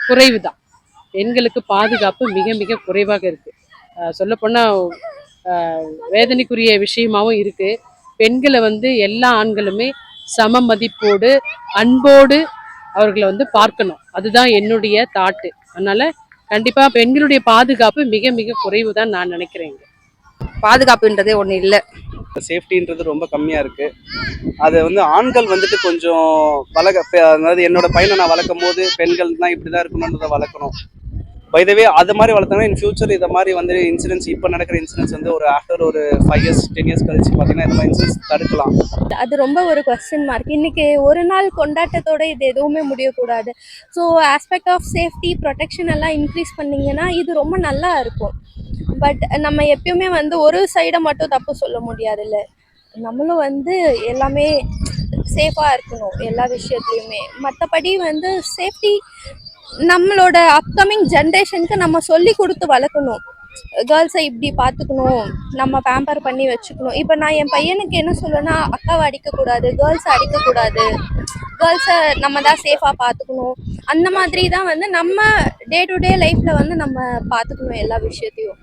குறைவு தான். பெண்களுக்கு பாதுகாப்பு மிக மிக குறைவாக இருக்கு. சொல்லப்போனால் வேதனைக்குரிய விஷயமாவும் இருக்கு. பெண்களை எல்லா ஆண்களுமே சம மதிப்போடு அன்போடு அவர்களை பார்க்கணும். அதுதான் என்னுடைய தாட்டு. அதனால கண்டிப்பா பெண்களுடைய பாதுகாப்பு மிக மிக குறைவு தான் நான் நினைக்கிறேன். பாதுகாப்புன்றதே ஒண்ணு இல்ல. சேஃப்டின்றது ரொம்ப கம்மியா இருக்கு. அது ஆண்கள் கொஞ்சம் அதாவது என்னோட பையனை நான் வளர்க்கும் போது பெண்கள் தான் இப்படிதான் இருக்கணும்ன்றதை வளர்க்கணும். பைதவே அது மாதிரி வளர்த்தாங்கன்னா இன் ஃபியூச்சர் இதை மாதிரி இன்சிடென்ட்ஸ் இப்போ நடக்கிற இன்சிடென்ட்ஸ் ஒரு ஆஃப்டர் ஒரு 5 இயர்ஸ் 10 இயர்ஸ் கழிச்சு பார்த்தீங்கன்னா இந்த மாதிரி இன்சிடென்ட்ஸ் தடுக்கலாம். அது ரொம்ப ஒரு கொஸ்டின் மார்க். இன்னைக்கு ஒரு நாள் கொண்டாட்டத்தோட இது எதுவுமே முடியக்கூடாது. So aspect of safety protection எல்லாம் இன்க்ரீஸ் பண்ணிங்கன்னா இது ரொம்ப நல்லா இருக்கும். பட் நம்ம எப்பயுமே ஒரு சைடை மட்டும் தப்பு சொல்ல முடியாதுல்ல. நம்மளும் எல்லாமே சேஃபாக இருக்கணும் எல்லா விஷயத்துலையுமே. மற்றபடி சேஃப்டி நம்மளோட அப்கமிங் ஜென்ரேஷனுக்கு நம்ம சொல்லி கொடுத்து வளர்க்கணும். கேர்ள்ஸை இப்படி பார்த்துக்கணும், நம்ம பேம்பர் பண்ணி வச்சுக்கணும். இப்போ நான் என் பையனுக்கு என்ன சொல்லுவேன்னா, அக்காவை அடிக்கக்கூடாது, கேர்ள்ஸை அடிக்கக்கூடாது, கேர்ள்ஸை நம்ம தான் சேஃபாக பார்த்துக்கணும். அந்த மாதிரி தான் நம்ம டே டு டே லைஃப்பில் நம்ம பார்த்துக்கணும் எல்லா விஷயத்தையும்.